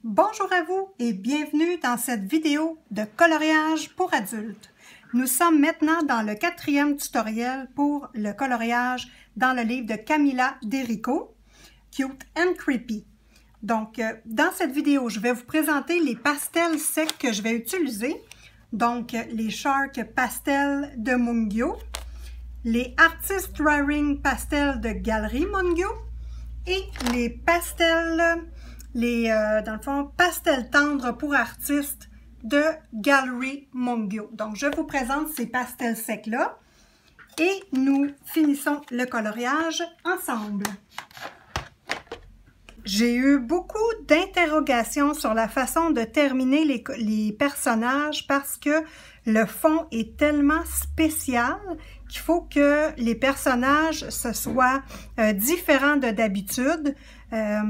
Bonjour à vous et bienvenue dans cette vidéo de coloriage pour adultes. Nous sommes maintenant dans le 4e tutoriel pour le coloriage dans le livre de Camilla D'Errico, Cute and Creepy. Donc, dans cette vidéo, je vais vous présenter les pastels secs que je vais utiliser. Donc, les Shark Pastels de Mungyo, les Artist Drawing Pastels de Galerie Mungyo et les pastels, dans le fond, pastels tendres pour artistes de Galerie Mungyo. Donc, je vous présente ces pastels secs-là et nous finissons le coloriage ensemble. J'ai eu beaucoup d'interrogations sur la façon de terminer les personnages parce que le fond est tellement spécial qu'il faut que les personnages se soient différents de d'habitude.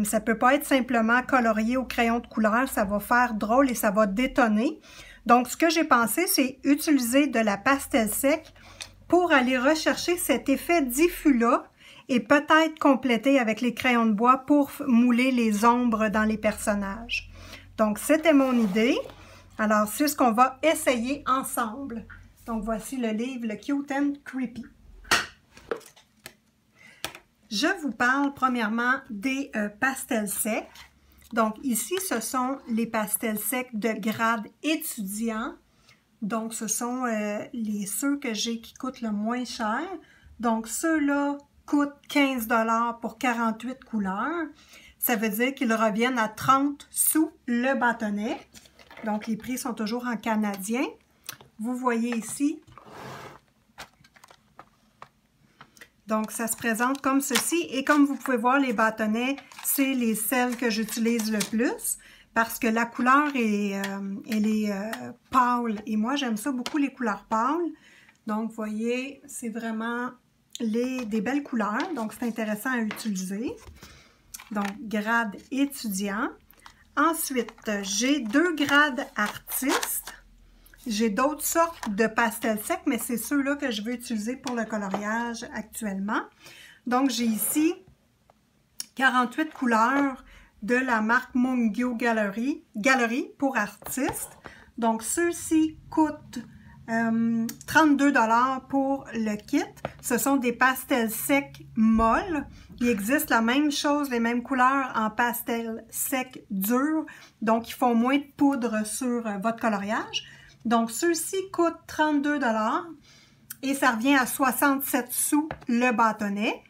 Ça peut pas être simplement colorié au crayon de couleur, ça va faire drôle et ça va détonner. Donc, ce que j'ai pensé, c'est utiliser de la pastel sec pour aller rechercher cet effet diffus-là et peut-être compléter avec les crayons de bois pour mouler les ombres dans les personnages. Donc, c'était mon idée. Alors, c'est ce qu'on va essayer ensemble. Donc, voici le livre, le Cute and Creepy. Je vous parle premièrement des pastels secs. Donc, ici, ce sont les pastels secs de grade étudiant. Donc, ce sont ceux que j'ai qui coûtent le moins cher. Donc, ceux-là coûtent 15 $ pour 48 couleurs. Ça veut dire qu'ils reviennent à 30 sous le bâtonnet. Donc, les prix sont toujours en canadien. Vous voyez ici. Donc, ça se présente comme ceci. Et comme vous pouvez voir, les bâtonnets, c'est celles que j'utilise le plus parce que la couleur elle est pâle. Et moi, j'aime ça beaucoup, les couleurs pâles. Donc, vous voyez, c'est vraiment des belles couleurs. Donc, c'est intéressant à utiliser. Donc, grade étudiant. Ensuite, j'ai 2 grades artistes. J'ai d'autres sortes de pastels secs, mais c'est ceux-là que je veux utiliser pour le coloriage actuellement. Donc, j'ai ici 48 couleurs de la marque Mungyo Galerie pour artistes. Donc, ceux-ci coûtent 32 $ pour le kit. Ce sont des pastels secs molles. Il existe la même chose, les mêmes couleurs en pastel sec dur. Donc, ils font moins de poudre sur votre coloriage. Donc, ceux-ci coûtent 32 $ et ça revient à 67 sous le bâtonnet.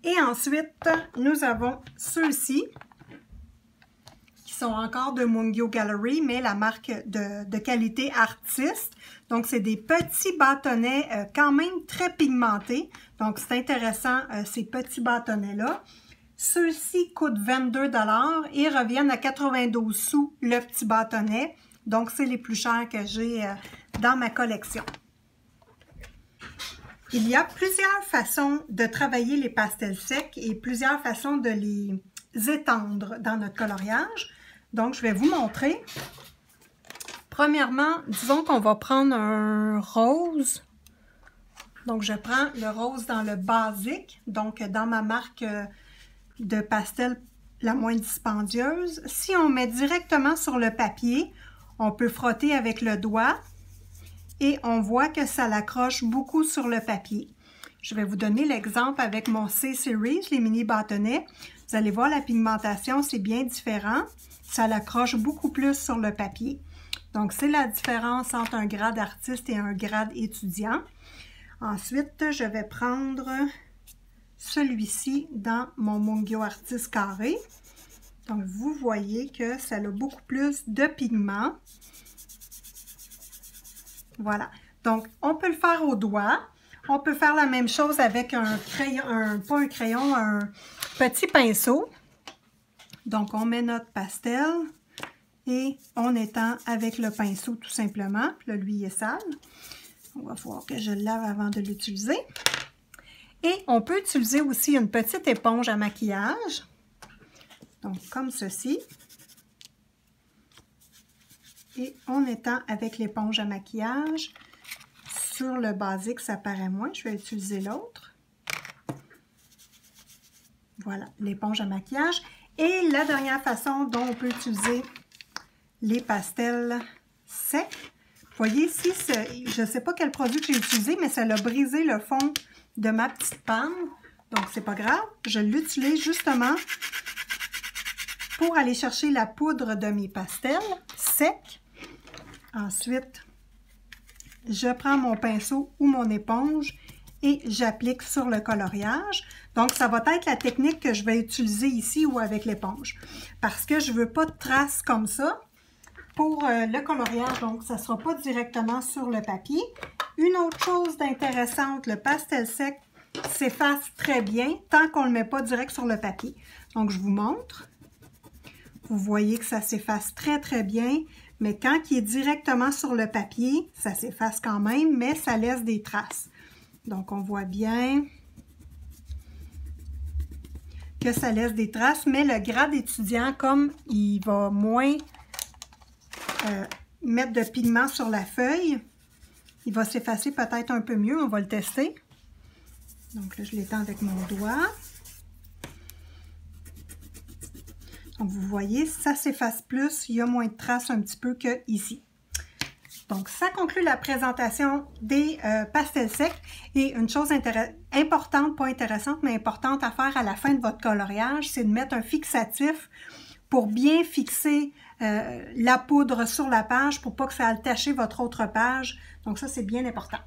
Et ensuite, nous avons ceux-ci qui sont encore de Mungyo Galerie, mais la marque de qualité artiste. Donc, c'est des petits bâtonnets quand même très pigmentés. Donc, c'est intéressant, ces petits bâtonnets-là. Ceux-ci coûtent 22 $ et reviennent à 92 sous le petit bâtonnet. Donc, c'est les plus chers que j'ai dans ma collection. Il y a plusieurs façons de travailler les pastels secs et plusieurs façons de les étendre dans notre coloriage. Donc, je vais vous montrer. Premièrement, disons qu'on va prendre un rose. Donc, je prends le rose dans le basique, donc dans ma marque de pastel la moins dispendieuse. Si on met directement sur le papier, on peut frotter avec le doigt et on voit que ça l'accroche beaucoup sur le papier. Je vais vous donner l'exemple avec mon C-Series, les mini bâtonnets. Vous allez voir, la pigmentation, c'est bien différent. Ça l'accroche beaucoup plus sur le papier. Donc, c'est la différence entre un grade artiste et un grade étudiant. Ensuite, je vais prendre celui-ci dans mon Mungyo Artist Carré. Donc, vous voyez que ça a beaucoup plus de pigments. Voilà. Donc, on peut le faire au doigt. On peut faire la même chose avec un crayon, pas un crayon, un petit pinceau. Donc, on met notre pastel et on étend avec le pinceau tout simplement. Puis là, lui, il est sale. On va voir que je le lave avant de l'utiliser. Et on peut utiliser aussi une petite éponge à maquillage. Donc, comme ceci. Et on étend avec l'éponge à maquillage. Sur le basique, ça paraît moins. Je vais utiliser l'autre. Voilà, l'éponge à maquillage. Et la dernière façon dont on peut utiliser les pastels secs, vous voyez ici, je ne sais pas quel produit que j'ai utilisé, mais ça a brisé le fond de ma petite panne. Donc, c'est pas grave. Je l'utilise justement pour aller chercher la poudre de mes pastels secs. Ensuite, je prends mon pinceau ou mon éponge et j'applique sur le coloriage. Donc, ça va être la technique que je vais utiliser ici ou avec l'éponge. Parce que je ne veux pas de traces comme ça pour le coloriage. Donc, ça ne sera pas directement sur le papier. Une autre chose d'intéressante, le pastel sec s'efface très bien tant qu'on ne le met pas direct sur le papier. Donc, je vous montre. Vous voyez que ça s'efface très, très bien. Mais quand il est directement sur le papier, ça s'efface quand même, mais ça laisse des traces. Donc, on voit bien que ça laisse des traces, mais le grade étudiant, comme il va moins mettre de pigment sur la feuille, il va s'effacer peut-être un peu mieux. On va le tester. Donc là, je l'étends avec mon doigt. Donc, vous voyez, ça s'efface plus, il y a moins de traces un petit peu qu'ici. Donc, ça conclut la présentation des pastels secs. Et une chose importante, pas intéressante, mais importante à faire à la fin de votre coloriage, c'est de mettre un fixatif pour bien fixer la poudre sur la page pour pas que ça aille tacher votre autre page. Donc, ça, c'est bien important.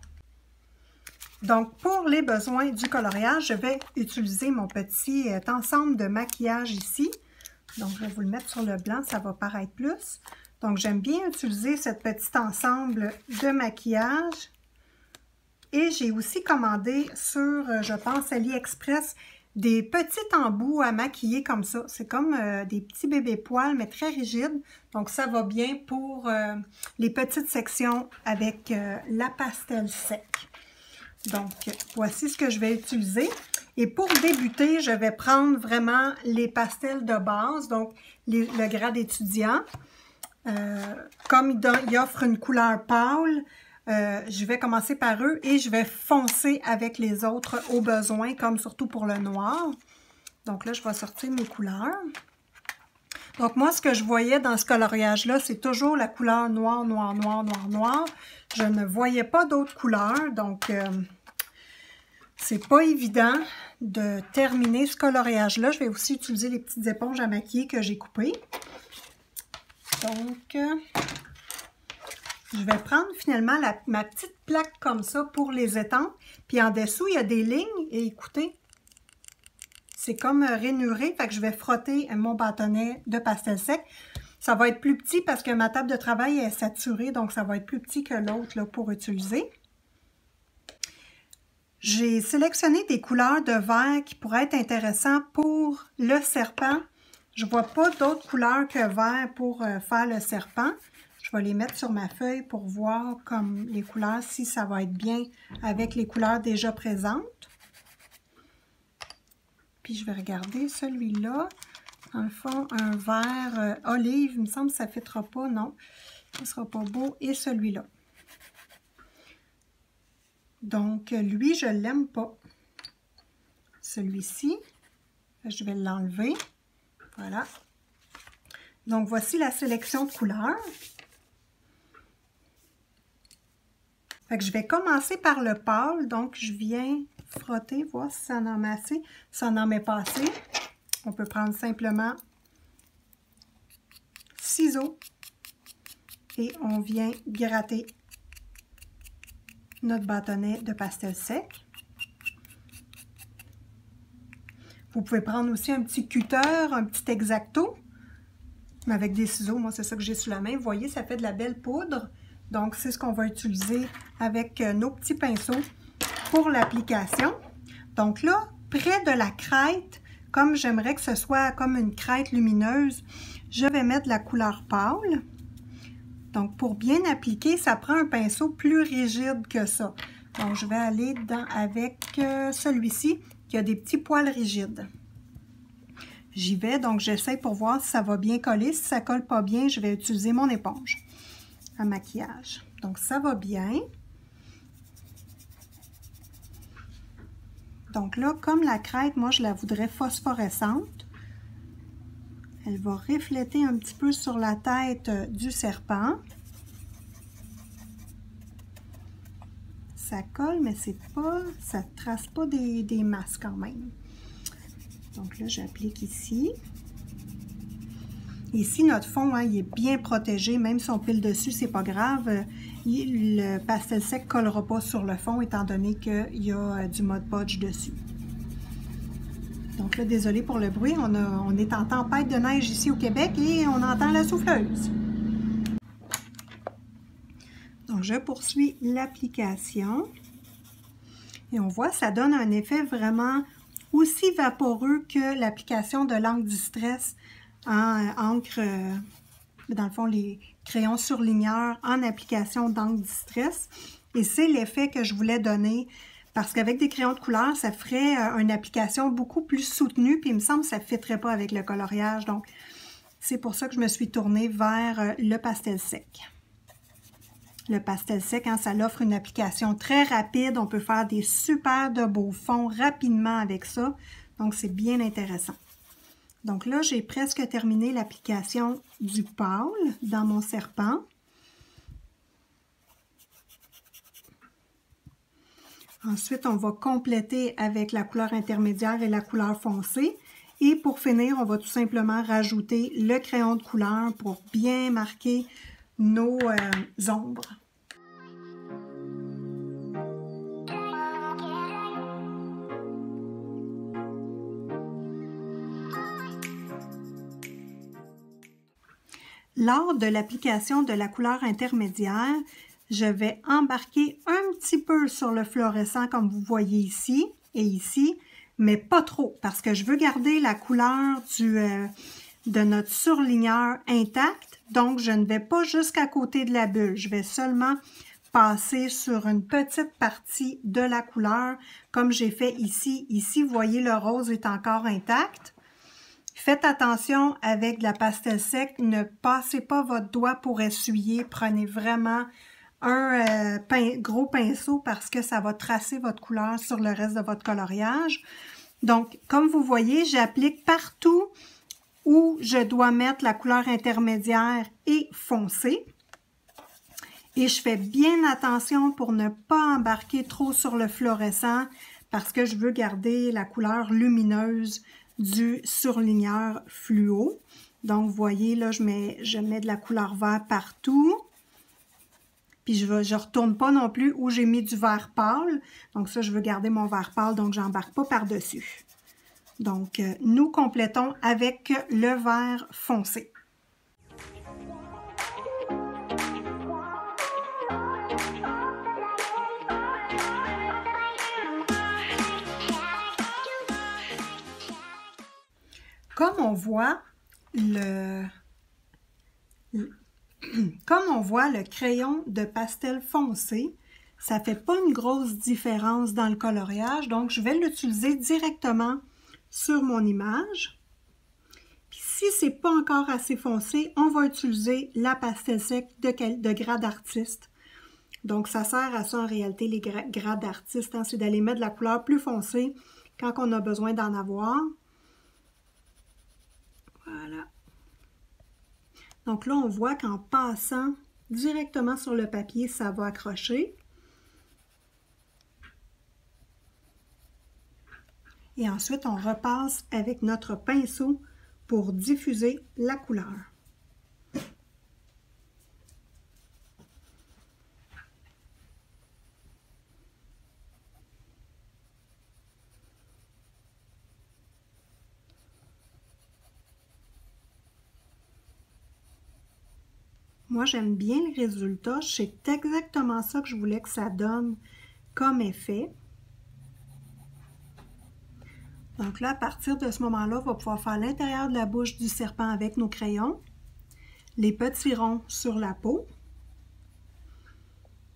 Donc, pour les besoins du coloriage, je vais utiliser mon petit ensemble de maquillage ici. Donc, je vais vous le mettre sur le blanc, ça va paraître plus. Donc, j'aime bien utiliser ce petit ensemble de maquillage. Et j'ai aussi commandé sur, je pense, AliExpress, des petits embouts à maquiller comme ça. C'est comme des petits bébés poils, mais très rigides. Donc, ça va bien pour les petites sections avec la pastel sec. Donc, voici ce que je vais utiliser. Et pour débuter, je vais prendre vraiment les pastels de base, donc le grade étudiant. Comme il offre une couleur pâle, je vais commencer par eux et je vais foncer avec les autres au besoin, comme surtout pour le noir. Donc là, je vais sortir mes couleurs. Donc moi, ce que je voyais dans ce coloriage-là, c'est toujours la couleur noir, noir, noir, noir, noir. Je ne voyais pas d'autres couleurs, donc c'est pas évident de terminer ce coloriage-là. Je vais aussi utiliser les petites éponges à maquiller que j'ai coupées. Donc, je vais prendre finalement ma petite plaque comme ça pour les étampes. Puis en dessous, il y a des lignes. Et écoutez, c'est comme rainuré. Fait que je vais frotter mon bâtonnet de pastel sec. Ça va être plus petit parce que ma table de travail est saturée. Donc, ça va être plus petit que l'autre pour utiliser. J'ai sélectionné des couleurs de vert qui pourraient être intéressantes pour le serpent. Je ne vois pas d'autres couleurs que vert pour faire le serpent. Je vais les mettre sur ma feuille pour voir comme les couleurs, si ça va être bien avec les couleurs déjà présentes. Puis je vais regarder celui-là. Dans le fond, un vert olive, il me semble que ça ne fitera pas, non. Ça ne sera pas beau. Et celui-là. Donc, lui, je ne l'aime pas. Celui-ci, je vais l'enlever. Voilà. Donc, voici la sélection de couleurs. Fait que je vais commencer par le pâle. Donc, je viens frotter, voir si ça en met assez. Si ça n'en met pas assez, on peut prendre simplement ciseaux et on vient gratter notre bâtonnet de pastel sec. Vous pouvez prendre aussi un petit cutter, un petit X-Acto, mais avec des ciseaux. Moi, c'est ça que j'ai sous la main. Vous voyez, ça fait de la belle poudre. Donc, c'est ce qu'on va utiliser avec nos petits pinceaux pour l'application. Donc là, près de la crête, comme j'aimerais que ce soit comme une crête lumineuse, je vais mettre la couleur pâle. Donc, pour bien appliquer, ça prend un pinceau plus rigide que ça. Donc, je vais aller avec celui-ci qui a des petits poils rigides. J'y vais, donc j'essaie pour voir si ça va bien coller. Si ça ne colle pas bien, je vais utiliser mon éponge à maquillage. Donc, ça va bien. Donc là, comme la crête, moi, je la voudrais phosphorescente. Elle va refléter un petit peu sur la tête du serpent. Ça colle, mais c'est pas, ça ne trace pas des masses quand même. Donc là, j'applique ici. Ici, notre fond, hein, il est bien protégé. Même si on pile dessus, c'est pas grave. Le pastel sec ne collera pas sur le fond, étant donné qu'il y a du Mod Podge dessus. Donc là, désolé pour le bruit. On est en tempête de neige ici au Québec et on entend la souffleuse. Donc, je poursuis l'application. Et on voit, ça donne un effet vraiment aussi vaporeux que l'application de l'encre Distress en encre, dans le fond, les crayons surligneurs en application d'encre Distress. Et c'est l'effet que je voulais donner parce qu'avec des crayons de couleur, ça ferait une application beaucoup plus soutenue, puis il me semble que ça ne fitterait pas avec le coloriage. Donc, c'est pour ça que je me suis tournée vers le pastel sec. Le pastel sec, hein, ça offre une application très rapide. On peut faire des super de beaux fonds rapidement avec ça. Donc, c'est bien intéressant. Donc là, j'ai presque terminé l'application du pâle dans mon serpent. Ensuite, on va compléter avec la couleur intermédiaire et la couleur foncée. Et pour finir, on va tout simplement rajouter le crayon de couleur pour bien marquer nos ombres. Lors de l'application de la couleur intermédiaire, je vais embarquer un petit peu sur le fluorescent comme vous voyez ici et ici, mais pas trop parce que je veux garder la couleur de notre surligneur intacte. Donc, je ne vais pas jusqu'à côté de la bulle. Je vais seulement passer sur une petite partie de la couleur comme j'ai fait ici. Ici, vous voyez, le rose est encore intact. Faites attention avec de la pastel sec, ne passez pas votre doigt pour essuyer. Prenez vraiment un gros pinceau parce que ça va tracer votre couleur sur le reste de votre coloriage. Donc, comme vous voyez, j'applique partout où je dois mettre la couleur intermédiaire et foncée. Et je fais bien attention pour ne pas embarquer trop sur le fluorescent parce que je veux garder la couleur lumineuse du surligneur fluo. Donc, vous voyez, là, je mets de la couleur vert partout. Puis, je ne retourne pas non plus où j'ai mis du vert pâle. Donc, ça, je veux garder mon vert pâle, donc je n'embarque pas par-dessus. Donc, nous complétons avec le vert foncé. Comme on voit le crayon de pastel foncé, ça ne fait pas une grosse différence dans le coloriage, donc je vais l'utiliser directement sur mon image. Puis si ce n'est pas encore assez foncé, on va utiliser la pastel sec de grade artiste. Donc ça sert à ça en réalité, les grades artistes, hein, c'est d'aller mettre de la couleur plus foncée quand on a besoin d'en avoir. Voilà. Donc là, on voit qu'en passant directement sur le papier, ça va accrocher. Et ensuite, on repasse avec notre pinceau pour diffuser la couleur. Moi, j'aime bien le résultat. C'est exactement ça que je voulais que ça donne comme effet. Donc là, à partir de ce moment-là, on va pouvoir faire l'intérieur de la bouche du serpent avec nos crayons. Les petits ronds sur la peau.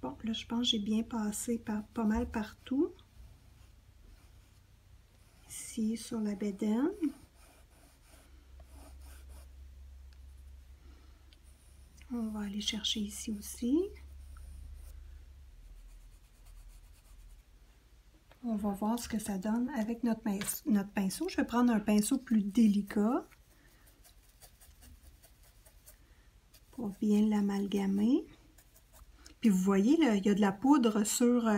Bon, là, je pense que j'ai bien passé pas mal partout. Ici, sur la bédaine. On va aller chercher ici aussi. On va voir ce que ça donne avec notre pinceau. Je vais prendre un pinceau plus délicat. pour bien l'amalgamer. Puis vous voyez, là, il y a de la poudre sur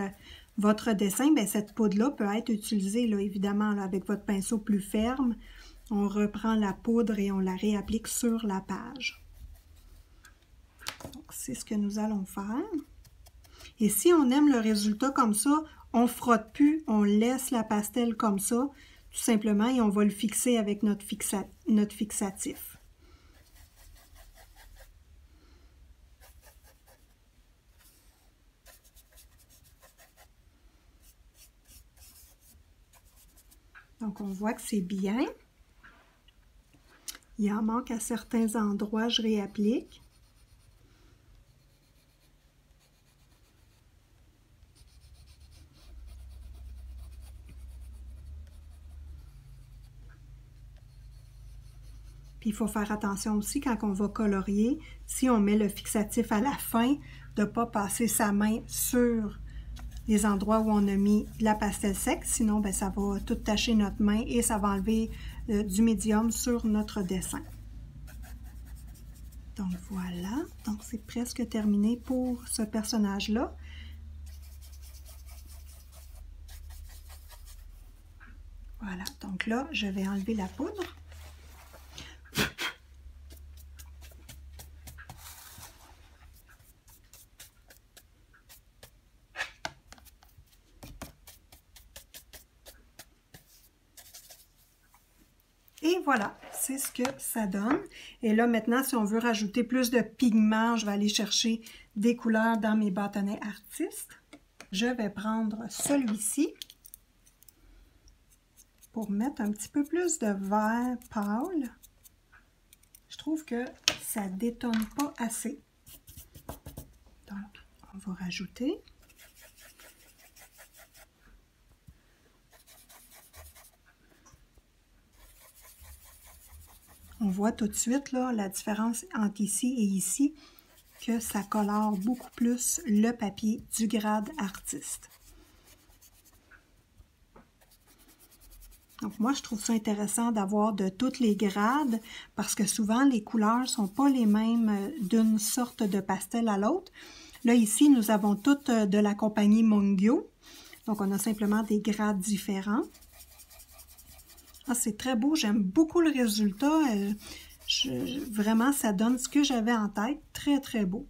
votre dessin. Bien, cette poudre-là peut être utilisée, là, évidemment, là, avec votre pinceau plus ferme. On reprend la poudre et on la réapplique sur la page. Donc, c'est ce que nous allons faire. Et si on aime le résultat comme ça, on ne frotte plus, on laisse la pastel comme ça, tout simplement, et on va le fixer avec notre fixatif. Donc, on voit que c'est bien. Il en manque à certains endroits, je réapplique. Puis il faut faire attention aussi quand on va colorier, si on met le fixatif à la fin, de ne pas passer sa main sur les endroits où on a mis de la pastel sec, sinon bien, ça va tout tacher notre main et ça va enlever du médium sur notre dessin. Donc voilà, donc c'est presque terminé pour ce personnage-là. Voilà, donc là, je vais enlever la poudre. Et voilà, c'est ce que ça donne. Et là, maintenant, si on veut rajouter plus de pigments, je vais aller chercher des couleurs dans mes bâtonnets artistes. Je vais prendre celui-ci pour mettre un petit peu plus de vert pâle. Je trouve que ça ne détonne pas assez. Donc, on va rajouter. On voit tout de suite là, la différence entre ici et ici, que ça colore beaucoup plus le papier du grade artiste. Donc moi, je trouve ça intéressant d'avoir de toutes les grades parce que souvent, les couleurs ne sont pas les mêmes d'une sorte de pastel à l'autre. Là, ici, nous avons toutes de la compagnie Mongyo. Donc, on a simplement des grades différents. Ah, c'est très beau, j'aime beaucoup le résultat. Vraiment, ça donne ce que j'avais en tête. Très, très beau.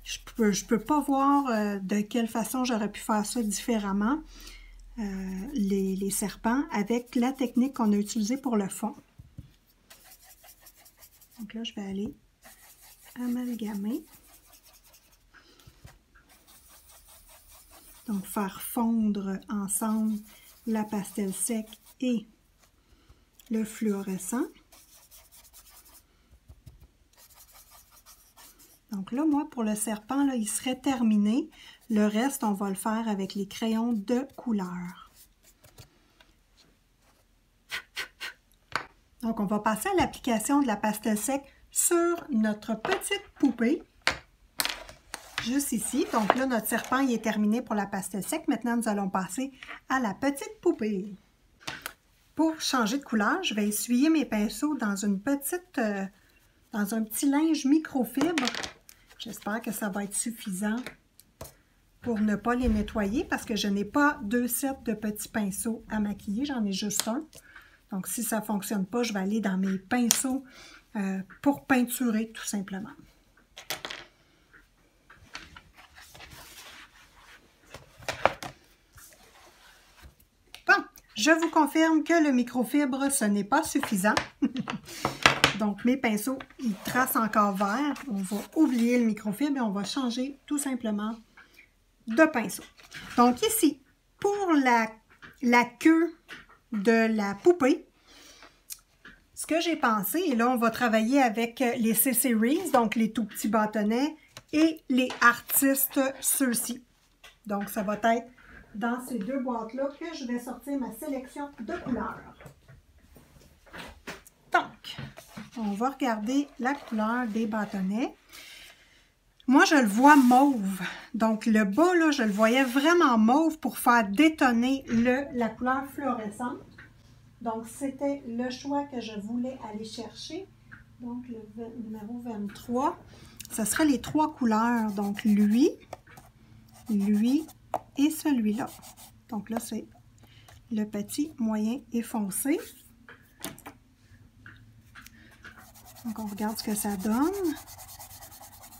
Je peux pas voir de quelle façon j'aurais pu faire ça différemment, les serpents, avec la technique qu'on a utilisée pour le fond. Donc là, je vais aller amalgamer. Donc, faire fondre ensemble la pastel sec et le fluorescent. Donc là, moi, pour le serpent, là, il serait terminé. Le reste, on va le faire avec les crayons de couleur. Donc, on va passer à l'application de la pastel sec sur notre petite poupée. Juste ici. Donc là, notre serpent, il est terminé pour la pastel sec. Maintenant, nous allons passer à la petite poupée. Pour changer de couleur, je vais essuyer mes pinceaux dans une petite, dans un petit linge microfibre. J'espère que ça va être suffisant pour ne pas les nettoyer parce que je n'ai pas 2 sets de petits pinceaux à maquiller, j'en ai juste un. Donc, si ça ne fonctionne pas, je vais aller dans mes pinceaux pour peinturer tout simplement. Bon, je vous confirme que le microfibre, ce n'est pas suffisant. Donc, mes pinceaux, ils tracent encore vert. On va oublier le microfibre et on va changer tout simplement de pinceau. Donc, ici, pour la queue de la poupée, ce que j'ai pensé, et là, on va travailler avec les C-Series, donc les tout petits bâtonnets, et les artistes, ceux-ci. Donc, ça va être dans ces 2 boîtes-là que je vais sortir ma sélection de couleurs. Donc, on va regarder la couleur des bâtonnets. Moi, je le vois mauve. Donc, le bas, là, je le voyais vraiment mauve pour faire détonner la couleur fluorescente. Donc, c'était le choix que je voulais aller chercher. Donc, le numéro 23, ce sera les 3 couleurs. Donc, lui et celui-là. Donc là, c'est le petit, moyen et foncé. Donc, on regarde ce que ça donne.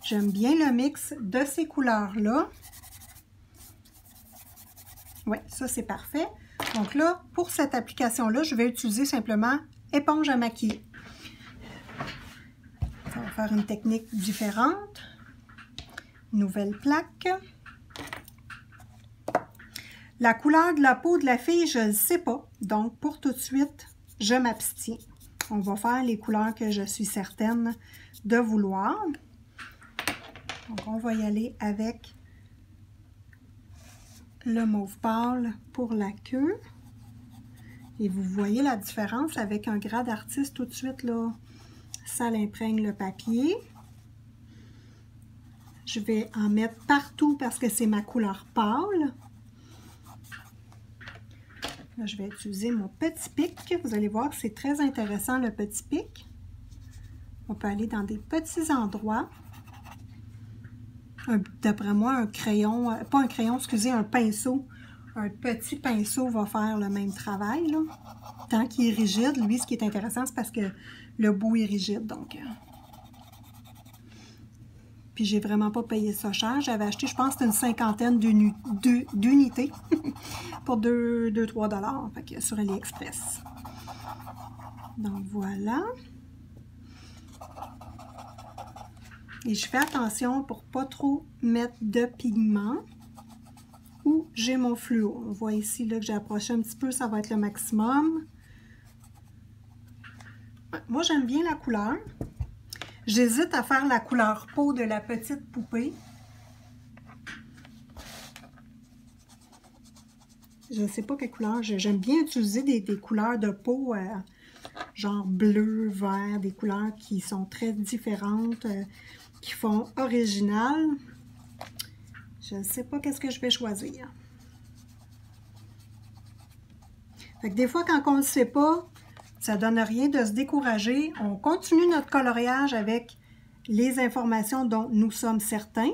J'aime bien le mix de ces couleurs-là. Oui, ça, c'est parfait. Donc là, pour cette application-là, je vais utiliser simplement éponge à maquiller. Ça va faire une technique différente. Nouvelle plaque. La couleur de la peau de la fille, je ne le sais pas. Donc, pour tout de suite, je m'abstiens. On va faire les couleurs que je suis certaine de vouloir. Donc, on va y aller avec le mauve pâle pour la queue. Et vous voyez la différence avec un gras d'artiste tout de suite, là, ça l'imprègne le papier. Je vais en mettre partout parce que c'est ma couleur pâle. Là, je vais utiliser mon petit pic. Vous allez voir que c'est très intéressant le petit pic. On peut aller dans des petits endroits. D'après moi, un crayon, pas un crayon, excusez, un pinceau. Un petit pinceau va faire le même travail, là. Tant qu'il est rigide, lui, ce qui est intéressant, c'est parce que le bout est rigide, donc. Puis j'ai vraiment pas payé ça cher. J'avais acheté, je pense, une cinquantaine d'unités pour 2-3 $, fait que sur AliExpress. Donc voilà. Et je fais attention pour pas trop mettre de pigment. Où j'ai mon fluo. On voit ici là, que j'ai approché un petit peu, ça va être le maximum. Moi, j'aime bien la couleur. J'hésite à faire la couleur peau de la petite poupée. Je ne sais pas quelle couleur. J'aime bien utiliser des couleurs de peau genre bleu, vert, des couleurs qui sont très différentes, qui font original. Je ne sais pas qu'est-ce que je vais choisir. Fait que des fois, quand on ne le sait pas, ça ne donne rien de se décourager. On continue notre coloriage avec les informations dont nous sommes certains.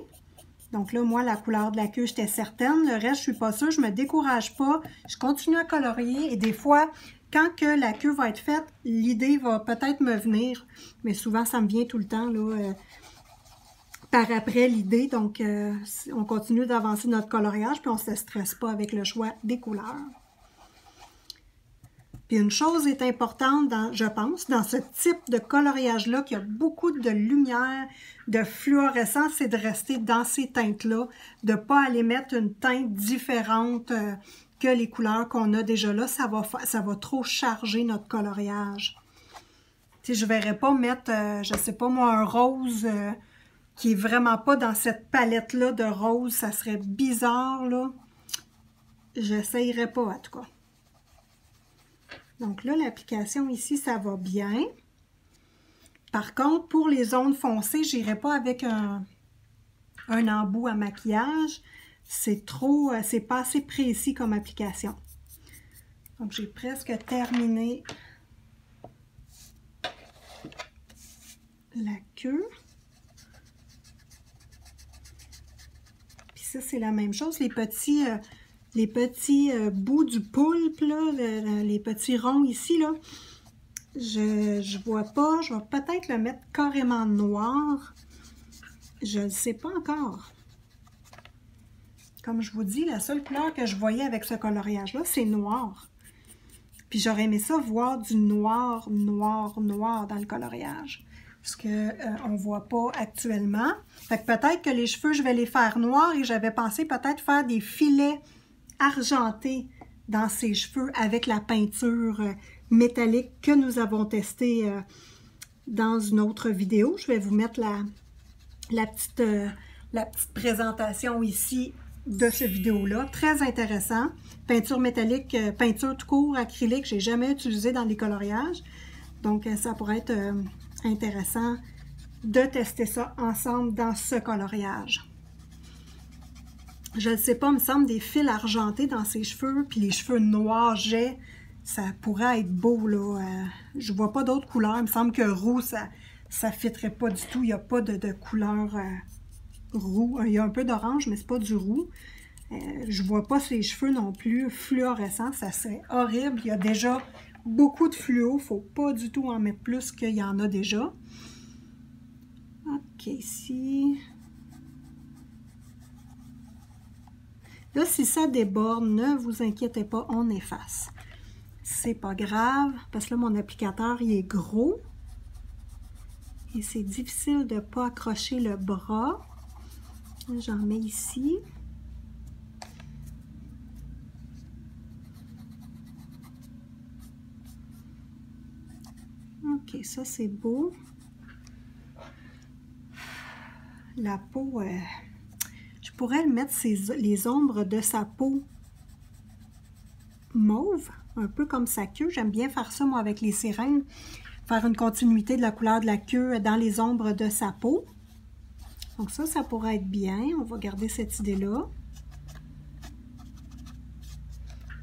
Donc là, moi, la couleur de la queue, j'étais certaine. Le reste, je ne suis pas sûre. Je ne me décourage pas. Je continue à colorier. Et des fois, quand que la queue va être faite, l'idée va peut-être me venir. Mais souvent, ça me vient tout le temps, là, par après l'idée. Donc, on continue d'avancer notre coloriage, puis on ne se stresse pas avec le choix des couleurs. Puis une chose est importante, je pense, dans ce type de coloriage-là, qui a beaucoup de lumière, de fluorescence, c'est de rester dans ces teintes-là, de ne pas aller mettre une teinte différente que les couleurs qu'on a déjà là. Ça va trop charger notre coloriage. Tu sais, je ne verrais pas mettre, je ne sais pas moi, un rose qui est vraiment pas dans cette palette-là de rose. Ça serait bizarre, là. J'essayerais pas, en tout cas. Donc là, l'application ici, ça va bien. Par contre, pour les zones foncées, je n'irai pas avec un embout à maquillage. C'est pas assez précis comme application. Donc, j'ai presque terminé la queue. Puis ça, c'est la même chose. Les petits bouts du poulpe, là, les petits ronds ici, là, je vois pas. Je vais peut-être le mettre carrément noir. Je ne sais pas encore. Comme je vous dis, la seule couleur que je voyais avec ce coloriage-là, c'est noir. Puis j'aurais aimé ça voir du noir dans le coloriage. Ce qu'on ne voit pas actuellement. Fait que peut-être que les cheveux, je vais les faire noirs et j'avais pensé peut-être faire des filets argenté dans ses cheveux avec la peinture métallique que nous avons testée dans une autre vidéo. Je vais vous mettre la petite présentation ici de cette vidéo-là. Très intéressant. Peinture métallique, peinture tout court, acrylique, je n'ai jamais utilisé dans les coloriages. Donc, ça pourrait être intéressant de tester ça ensemble dans ce coloriage. Je ne sais pas, il me semble des fils argentés dans ses cheveux, puis les cheveux noirs jais, ça pourrait être beau, là. Je ne vois pas d'autres couleurs. Il me semble que roux, ça ne fitterait pas du tout. Il n'y a pas de couleur roux. Il y a un peu d'orange, mais c'est pas du roux. Je vois pas ses cheveux non plus fluorescents. Ça serait horrible. Il y a déjà beaucoup de fluo. Il ne faut pas du tout en mettre plus qu'il y en a déjà. OK, ici. Là, si ça déborde, ne vous inquiétez pas, on efface. C'est pas grave, parce que là, mon applicateur, il est gros. Et c'est difficile de ne pas accrocher le bras. J'en mets ici. OK, ça, c'est beau. La peau, je pourrais le mettre les ombres de sa peau mauve, un peu comme sa queue. J'aime bien faire ça, moi, avec les sirènes. Faire une continuité de la couleur de la queue dans les ombres de sa peau. Donc ça pourrait être bien. On va garder cette idée-là.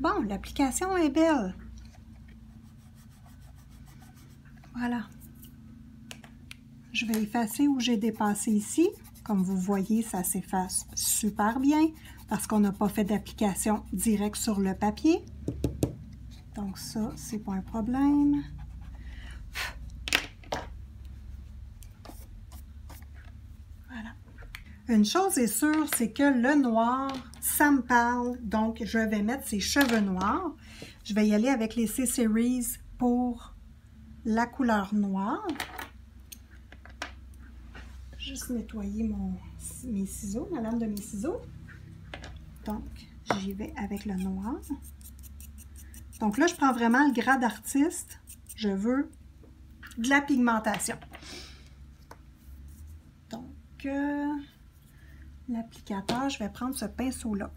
Bon, l'application est belle. Voilà. Je vais effacer où j'ai dépassé ici. Comme vous voyez, ça s'efface super bien parce qu'on n'a pas fait d'application directe sur le papier. Donc ça, c'est pas un problème. Voilà. Une chose est sûre, c'est que le noir, ça me parle. Donc, je vais mettre ses cheveux noirs. Je vais y aller avec les C-Series pour la couleur noire. Juste nettoyer mes ciseaux, ma lame de mes ciseaux. Donc, j'y vais avec le noir. Donc là, je prends vraiment le grade artiste. Je veux de la pigmentation. Donc, l'applicateur, je vais prendre ce pinceau-là.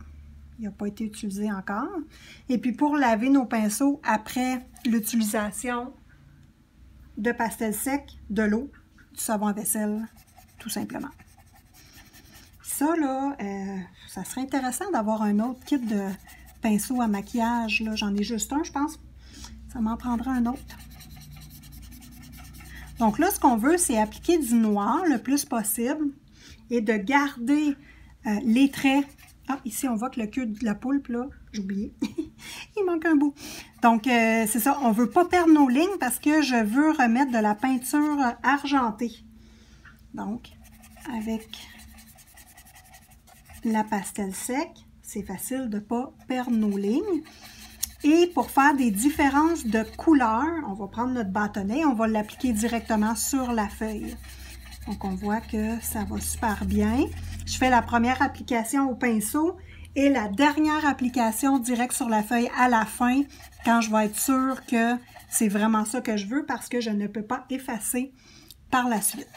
Il n'a pas été utilisé encore. Et puis, pour laver nos pinceaux après l'utilisation de pastel sec, de l'eau, du savon à vaisselle, tout simplement. Ça, là, ça serait intéressant d'avoir un autre kit de pinceau à maquillage. J'en ai juste un, je pense. Ça m'en prendra un autre. Donc là, ce qu'on veut, c'est appliquer du noir le plus possible et de garder les traits. Ah, ici, on voit que le queue de la poulpe, là, j'ai oublié. Il manque un bout. Donc, c'est ça. On ne veut pas perdre nos lignes parce que je veux remettre de la peinture argentée. Donc, avec la pastel sec, c'est facile de ne pas perdre nos lignes. Et pour faire des différences de couleurs, on va prendre notre bâtonnet et on va l'appliquer directement sur la feuille. Donc, on voit que ça va super bien. Je fais la première application au pinceau et la dernière application direct sur la feuille à la fin, quand je vais être sûre que c'est vraiment ça que je veux parce que je ne peux pas effacer par la suite.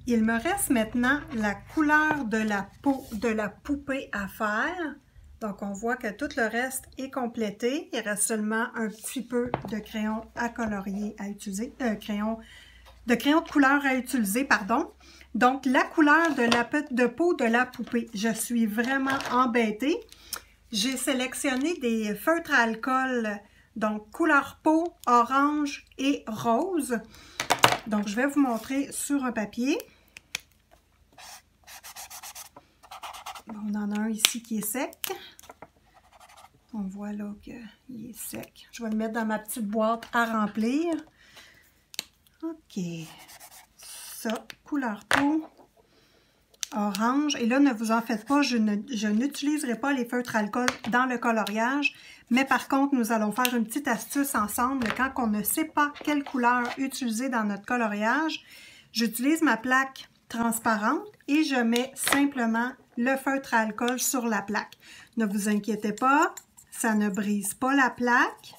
Il me reste maintenant la couleur de la peau de la poupée à faire. Donc, on voit que tout le reste est complété. Il reste seulement un petit peu de crayon à colorier à utiliser, de crayon de couleur à utiliser, pardon. Donc, la couleur de peau de la poupée. Je suis vraiment embêtée. J'ai sélectionné des feutres à alcool, donc couleur peau, orange et rose. Donc, je vais vous montrer sur un papier. On en a un ici qui est sec. On voit là qu'il est sec. Je vais le mettre dans ma petite boîte à remplir. OK. Ça, couleur peau, orange. Et là, ne vous en faites pas, je n'utiliserai pas les feutres alcool dans le coloriage. Mais par contre, nous allons faire une petite astuce ensemble. Quand on ne sait pas quelle couleur utiliser dans notre coloriage, j'utilise ma plaque transparente et je mets simplement le feutre à alcool sur la plaque. Ne vous inquiétez pas, ça ne brise pas la plaque.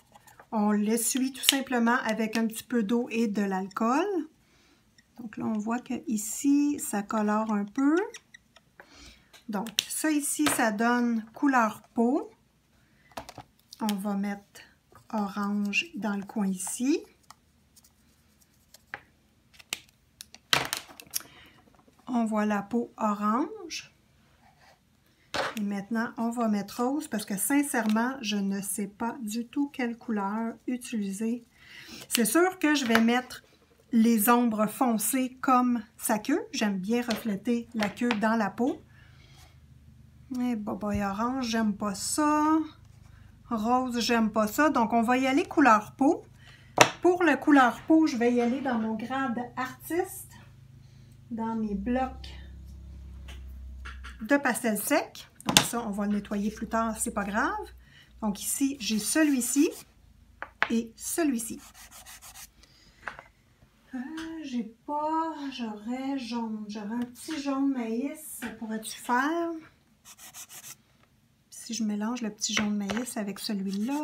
On l'essuie tout simplement avec un petit peu d'eau et de l'alcool. Donc là, on voit que ici, ça colore un peu. Donc, ça ici, ça donne couleur peau. On va mettre orange dans le coin ici. On voit la peau orange. Et maintenant, on va mettre rose parce que sincèrement, je ne sais pas du tout quelle couleur utiliser. C'est sûr que je vais mettre les ombres foncées comme sa queue. J'aime bien refléter la queue dans la peau. Et boboy orange, j'aime pas ça. Rose, j'aime pas ça. Donc, on va y aller couleur peau. Pour le couleur peau, je vais y aller dans mon grade artiste, dans mes blocs de pastel sec. Donc ça, on va le nettoyer plus tard, c'est pas grave. Donc ici, j'ai celui-ci et celui-ci. J'ai pas, j'aurais jaune. J'aurais un petit jaune maïs, ça pourrait-tu faire? Si je mélange le petit jaune maïs avec celui-là.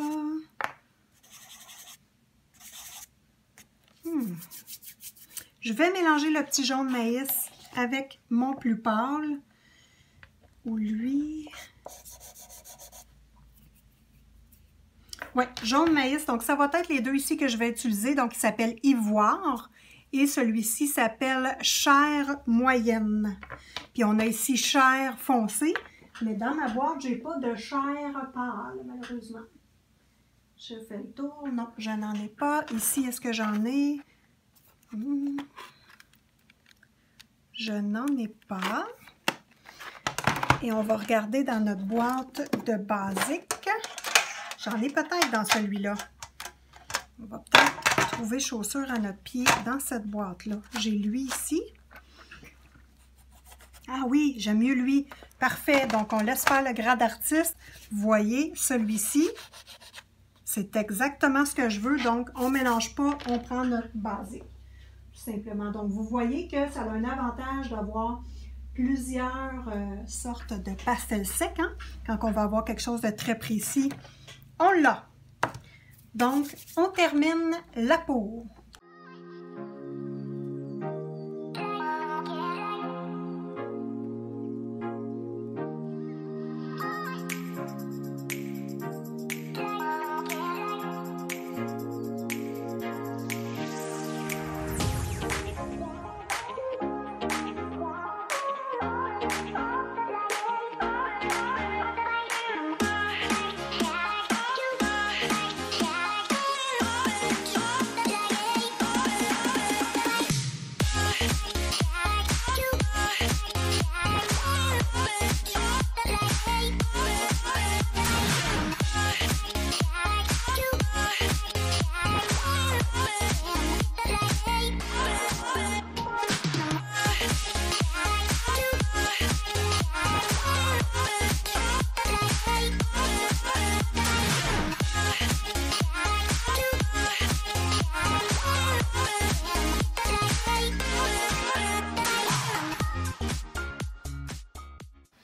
Je vais mélanger le petit jaune maïs avec mon plus pâle. Ou lui. Oui, jaune maïs. Donc, ça va être les deux ici que je vais utiliser. Donc, il s'appelle Ivoire. Et celui-ci s'appelle Chair moyenne. Puis, on a ici Chair foncée. Mais dans ma boîte, je n'ai pas de chair pâle, malheureusement. Je fais le tour. Non, je n'en ai pas. Ici, est-ce que j'en ai? Je n'en ai pas. Et on va regarder dans notre boîte de basique. J'en ai peut-être dans celui-là. On va peut-être trouver chaussures à notre pied dans cette boîte-là. J'ai lui ici. Ah oui, j'aime mieux lui. Parfait. Donc, on laisse faire le grade artiste. Vous voyez, celui-ci, c'est exactement ce que je veux. Donc, on ne mélange pas, on prend notre basique. Tout simplement. Donc, vous voyez que ça a un avantage d'avoir plusieurs sortes de pastels secs. Hein? Quand on va avoir quelque chose de très précis, on l'a. Donc, on termine la peau.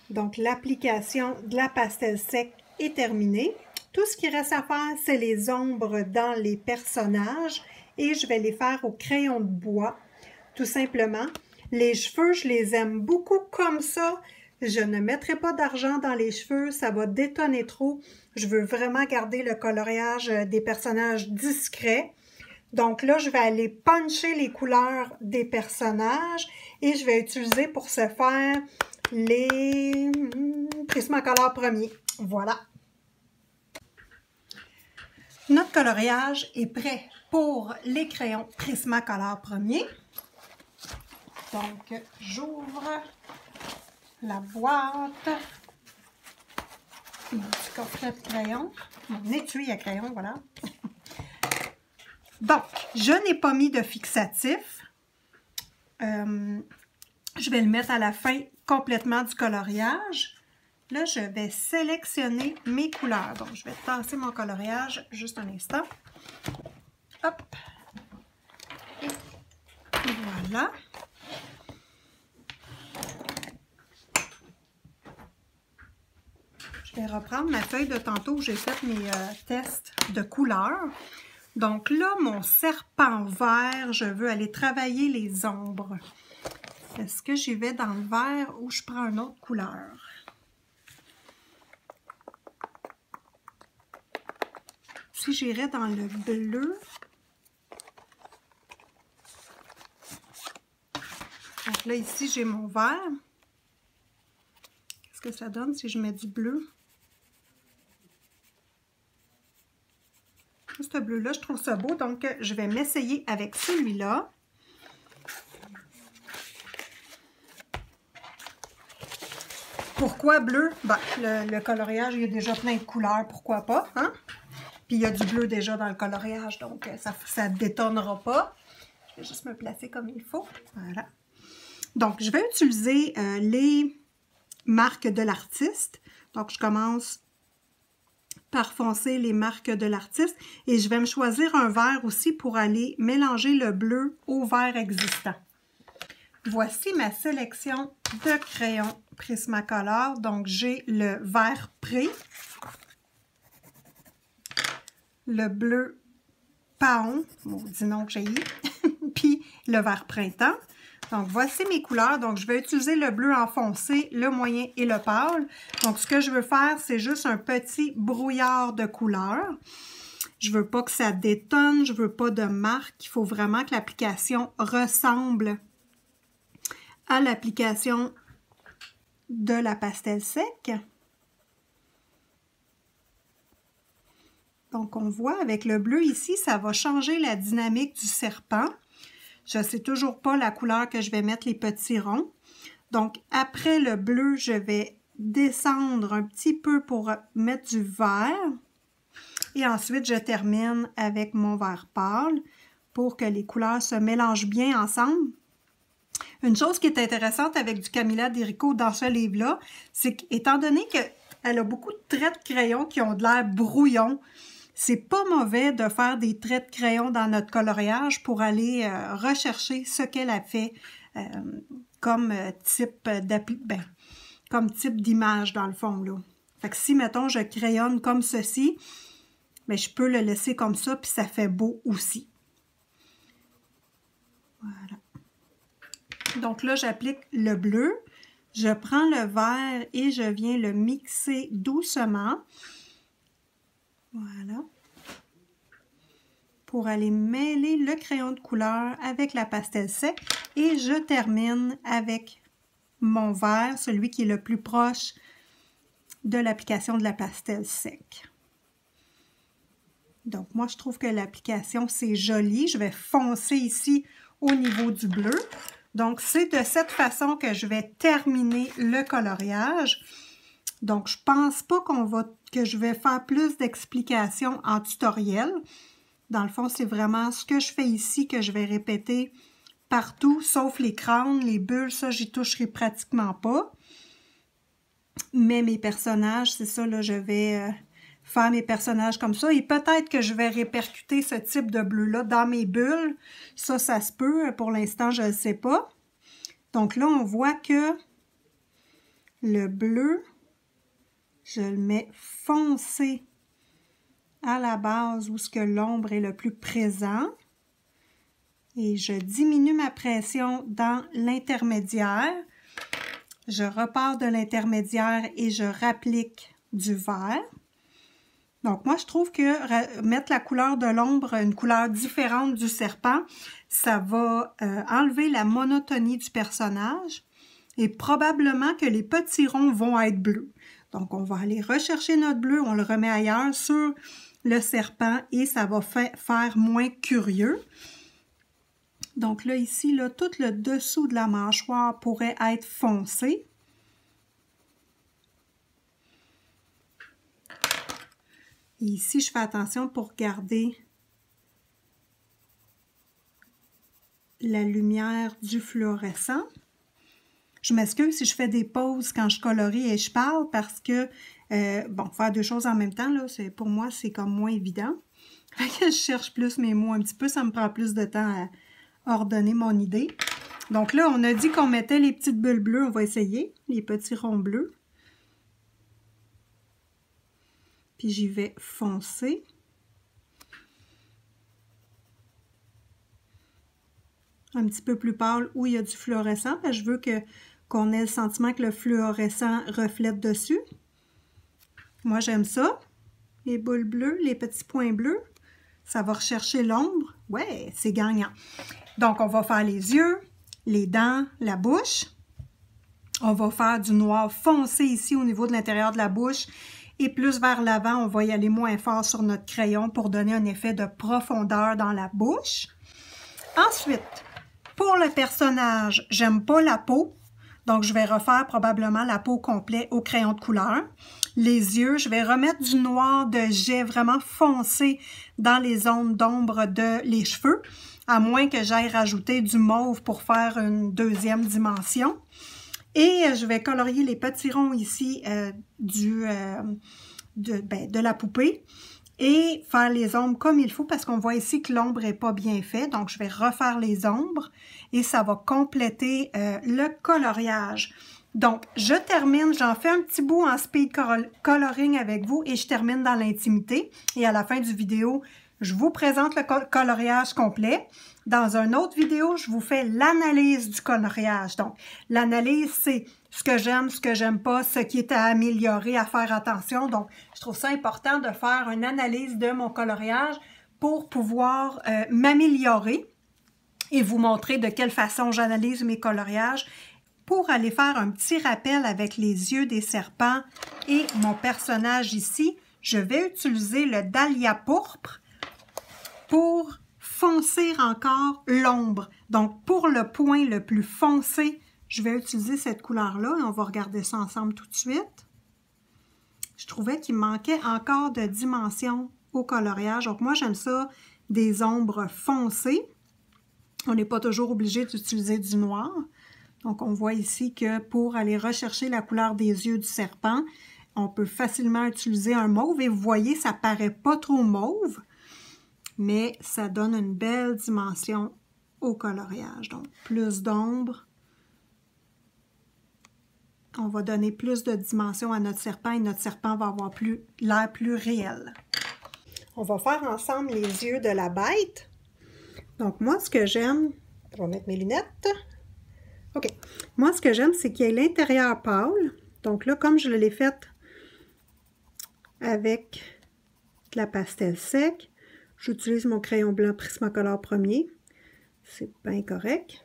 Donc, l'application de la pastel sec est terminée. Tout ce qui reste à faire, c'est les ombres dans les personnages et je vais les faire au crayon de bois, tout simplement. Les cheveux, je les aime beaucoup comme ça. Je ne mettrai pas d'argent dans les cheveux, ça va détonner trop. Je veux vraiment garder le coloriage des personnages discrets. Donc là, je vais aller puncher les couleurs des personnages et je vais utiliser pour ce faire les Prismacolor premiers. Voilà. Notre coloriage est prêt pour les crayons Prismacolor premiers. Donc, j'ouvre la boîte, mon petit coffret de crayon, mon étui à crayon, voilà. Donc, je n'ai pas mis de fixatif. Je vais le mettre à la fin complètement du coloriage. Là, je vais sélectionner mes couleurs. Donc, je vais tasser mon coloriage juste un instant. Hop! Et voilà. Je vais reprendre ma feuille de tantôt où j'ai fait mes tests de couleurs. Donc là, mon serpent vert, je veux aller travailler les ombres. Est-ce que j'y vais dans le vert ou je prends une autre couleur? Si j'irais dans le bleu, donc là ici j'ai mon vert. Qu'est-ce que ça donne si je mets du bleu? Ce bleu-là, je trouve ça beau, donc je vais m'essayer avec celui-là. Pourquoi bleu? Ben, le coloriage, il y a déjà plein de couleurs, pourquoi pas, hein? Puis il y a du bleu déjà dans le coloriage, donc ça ne détonnera pas. Je vais juste me placer comme il faut. Voilà. Donc, je vais utiliser les marques de l'artiste. Donc, je commence par foncer les marques de l'artiste et je vais me choisir un vert aussi pour aller mélanger le bleu au vert existant. Voici ma sélection de crayons Prismacolor. Donc, j'ai le vert pré, le bleu paon, maudit nom que j'ai eu, puis le vert printemps. Donc, voici mes couleurs. Donc, je vais utiliser le bleu en foncé, le moyen et le pâle. Donc, ce que je veux faire, c'est juste un petit brouillard de couleurs. Je ne veux pas que ça détonne, je ne veux pas de marque. Il faut vraiment que l'application ressemble à l'application de la pastel sec. Donc, on voit avec le bleu ici, ça va changer la dynamique du serpent. Je ne sais toujours pas la couleur que je vais mettre les petits ronds. Donc, après le bleu, je vais descendre un petit peu pour mettre du vert. Et ensuite, je termine avec mon vert pâle pour que les couleurs se mélangent bien ensemble. Une chose qui est intéressante avec du Camilla Dirico dans ce livre-là, c'est qu'étant donné qu'elle a beaucoup de traits de crayon qui ont de l'air brouillon, c'est pas mauvais de faire des traits de crayon dans notre coloriage pour aller rechercher ce qu'elle a fait comme type d'image dans le fond, là. Fait que si, mettons, je crayonne comme ceci, bien, je peux le laisser comme ça, puis ça fait beau aussi. Voilà. Donc là, j'applique le bleu. Je prends le vert et je viens le mixer doucement. Voilà. Pour aller mêler le crayon de couleur avec la pastel sec. Et je termine avec mon vert, celui qui est le plus proche de l'application de la pastel sec. Donc, moi, je trouve que l'application, c'est joli. Je vais foncer ici au niveau du bleu. Donc, c'est de cette façon que je vais terminer le coloriage. Donc, je pense pas que je vais faire plus d'explications en tutoriel. Dans le fond, c'est vraiment ce que je fais ici que je vais répéter partout, sauf les crânes, les bulles, ça, j'y toucherai pratiquement pas. Mais mes personnages, c'est ça, là, je vais faire mes personnages comme ça. Et peut-être que je vais répercuter ce type de bleu-là dans mes bulles. Ça se peut. Pour l'instant, je ne sais pas. Donc là, on voit que le bleu, je le mets foncé à la base où ce que l'ombre est le plus présent. Et je diminue ma pression dans l'intermédiaire. Je repars de l'intermédiaire et je rapplique du vert. Donc, moi, je trouve que mettre la couleur de l'ombre, une couleur différente du serpent, ça va enlever la monotonie du personnage et probablement que les petits ronds vont être bleus. Donc, on va aller rechercher notre bleu, on le remet ailleurs sur le serpent et ça va faire moins curieux. Donc là, ici, là, tout le dessous de la mâchoire pourrait être foncé. Et ici, je fais attention pour garder la lumière du fluorescent. Je m'excuse si je fais des pauses quand je colorie et je parle parce que, bon, faire deux choses en même temps, là, pour moi, c'est comme moins évident. Fait que je cherche plus mes mots un petit peu, ça me prend plus de temps à ordonner mon idée. Donc là, on a dit qu'on mettait les petites bulles bleues, on va essayer, les petits ronds bleus. Puis j'y vais foncer. Un petit peu plus pâle où il y a du fluorescent, parce que je veux qu'on ait le sentiment que le fluorescent reflète dessus. Moi, j'aime ça. Les boules bleues, les petits points bleus. Ça va rechercher l'ombre. Ouais, c'est gagnant. Donc, on va faire les yeux, les dents, la bouche. On va faire du noir foncé ici au niveau de l'intérieur de la bouche. Et plus vers l'avant, on va y aller moins fort sur notre crayon pour donner un effet de profondeur dans la bouche. Ensuite, pour le personnage, j'aime pas la peau. Donc, je vais refaire probablement la peau complète au crayon de couleur. Les yeux, je vais remettre du noir de jet vraiment foncé dans les zones d'ombre de les cheveux, à moins que j'aille rajouter du mauve pour faire une deuxième dimension. Et je vais colorier les petits ronds ici de la poupée et faire les ombres comme il faut parce qu'on voit ici que l'ombre n'est pas bien faite. Donc, je vais refaire les ombres et ça va compléter le coloriage. Donc, je termine, j'en fais un petit bout en speed coloring avec vous et je termine dans l'intimité. Et à la fin du vidéo, je vous présente le coloriage complet. Dans une autre vidéo, je vous fais l'analyse du coloriage. Donc, l'analyse, c'est ce que j'aime pas, ce qui est à améliorer, à faire attention. Donc, je trouve ça important de faire une analyse de mon coloriage pour pouvoir m'améliorer et vous montrer de quelle façon j'analyse mes coloriages pour aller faire un petit rappel avec les yeux des serpents et mon personnage ici. Je vais utiliser le dahlia pourpre pour foncer encore l'ombre. Donc, pour le point le plus foncé, je vais utiliser cette couleur-là et on va regarder ça ensemble tout de suite. Je trouvais qu'il manquait encore de dimension au coloriage. Donc, moi, j'aime ça, des ombres foncées. On n'est pas toujours obligé d'utiliser du noir. Donc, on voit ici que pour aller rechercher la couleur des yeux du serpent, on peut facilement utiliser un mauve. Et vous voyez, ça paraît pas trop mauve, mais ça donne une belle dimension au coloriage. Donc, plus d'ombre. On va donner plus de dimension à notre serpent et notre serpent va avoir l'air plus réel. On va faire ensemble les yeux de la bête. Donc, moi, ce que j'aime, je vais mettre mes lunettes. OK. Moi, ce que j'aime, c'est qu'il y ait l'intérieur pâle. Donc là, comme je l'ai fait avec de la pastel sec, j'utilise mon crayon blanc Prismacolor premier. C'est bien correct.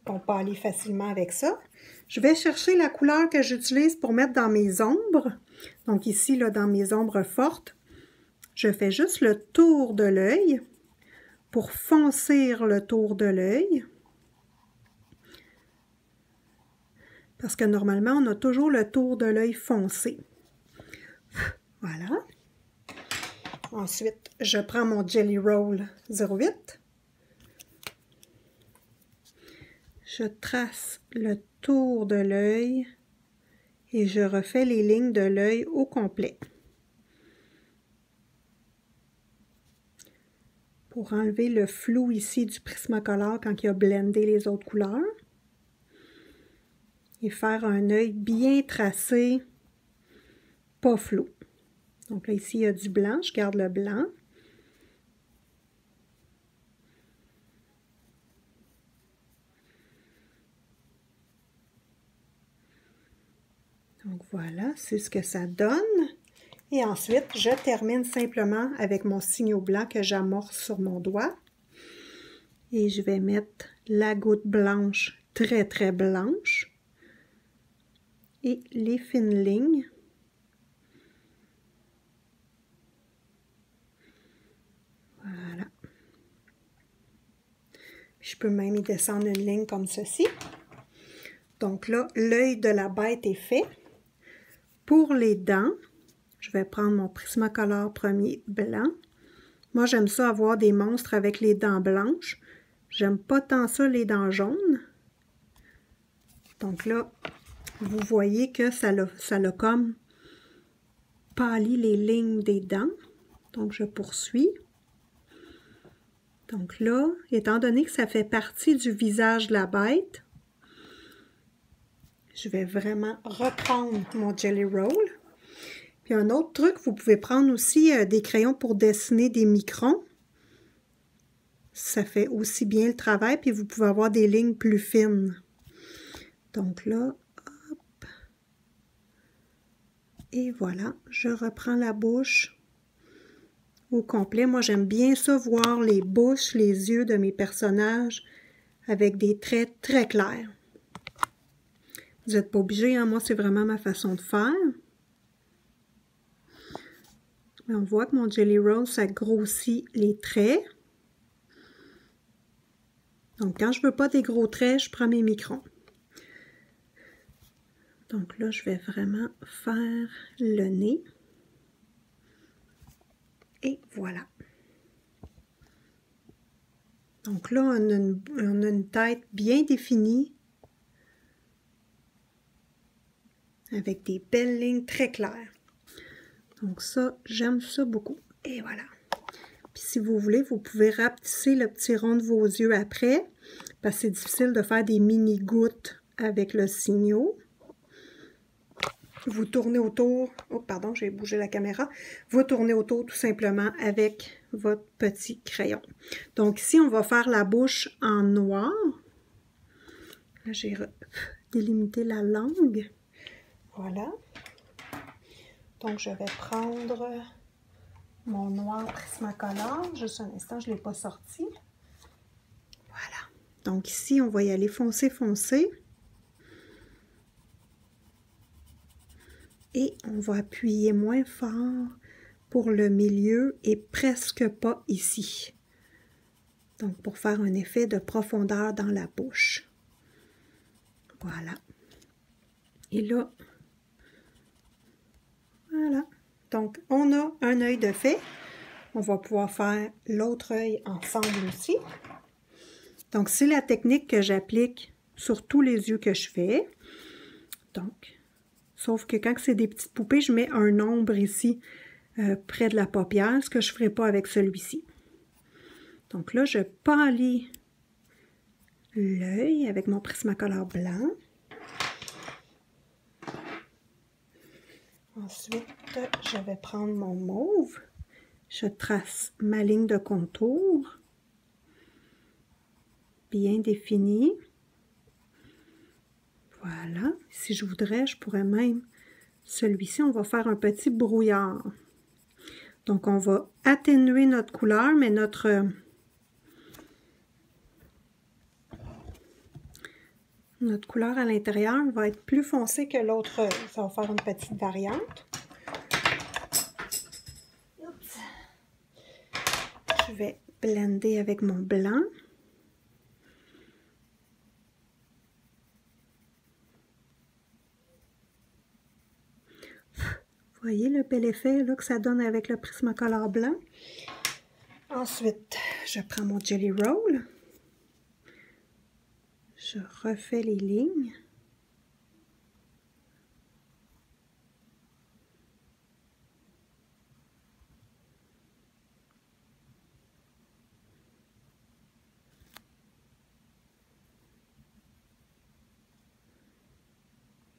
On peut aller facilement avec ça. Je vais chercher la couleur que j'utilise pour mettre dans mes ombres. Donc ici, là, dans mes ombres fortes, je fais juste le tour de l'œil pour foncer le tour de l'œil. Parce que normalement, on a toujours le tour de l'œil foncé. Voilà. Ensuite, je prends mon Jelly Roll 08. Je trace le tour de l'œil et je refais les lignes de l'œil au complet. Pour enlever le flou ici du Prismacolor quand il a blendé les autres couleurs. Et faire un œil bien tracé, pas flou. Donc là, ici, il y a du blanc, je garde le blanc. Donc voilà, c'est ce que ça donne. Et ensuite, je termine simplement avec mon signaux blanc que j'amorce sur mon doigt. Et je vais mettre la goutte blanche, très très blanche. Et les fines lignes. Voilà. Je peux même y descendre une ligne comme ceci. Donc là, l'œil de la bête est fait. Pour les dents, je vais prendre mon Prismacolor premier blanc. Moi, j'aime ça avoir des monstres avec les dents blanches. J'aime pas tant ça, les dents jaunes. Donc là, vous voyez que ça l'a comme pâli les lignes des dents. Donc, je poursuis. Donc là, étant donné que ça fait partie du visage de la bête, je vais vraiment reprendre mon Gelly Roll. Puis un autre truc, vous pouvez prendre aussi des crayons pour dessiner des microns. Ça fait aussi bien le travail, puis vous pouvez avoir des lignes plus fines. Donc là, hop. Et voilà, je reprends la bouche au complet. Moi, j'aime bien ça, voir les bouches, les yeux de mes personnages avec des traits très clairs. Vous n'êtes pas obligé, hein? Moi, c'est vraiment ma façon de faire. Mais on voit que mon Gelly Roll, ça grossit les traits. Donc, quand je ne veux pas des gros traits, je prends mes microns. Donc là, je vais vraiment faire le nez. Et voilà. Donc là, on a une tête bien définie. Avec des belles lignes très claires. Donc ça, j'aime ça beaucoup. Et voilà. Puis si vous voulez, vous pouvez rapetisser le petit rond de vos yeux après. Parce que c'est difficile de faire des mini gouttes avec le signaux. Vous tournez autour. Oh, pardon, j'ai bougé la caméra. Vous tournez autour tout simplement avec votre petit crayon. Donc ici, on va faire la bouche en noir. Là, j'ai délimité la langue. Voilà. Donc, je vais prendre mon noir Prismacolor. Juste un instant, je ne l'ai pas sorti. Voilà. Donc, ici, on va y aller foncé, foncé. Et on va appuyer moins fort pour le milieu et presque pas ici. Donc, pour faire un effet de profondeur dans la bouche. Voilà. Et là, voilà. Donc, on a un œil de fait. On va pouvoir faire l'autre œil ensemble aussi. Donc, c'est la technique que j'applique sur tous les yeux que je fais. Donc, sauf que quand c'est des petites poupées, je mets un ombre ici près de la paupière, ce que je ne ferai pas avec celui-ci. Donc là, je pâlis l'œil avec mon Prismacolor blanc. Ensuite, je vais prendre mon mauve. Je trace ma ligne de contour. Bien définie. Voilà. Si je voudrais, je pourrais même... Celui-ci, on va faire un petit brouillard. Donc, on va atténuer notre couleur, mais notre couleur à l'intérieur va être plus foncée que l'autre œil. Ça va faire une petite variante. Oups. Je vais blender avec mon blanc. Vous voyez le bel effet là, que ça donne avec le Prismacolor blanc. Ensuite, je prends mon Gelly Roll. Je refais les lignes.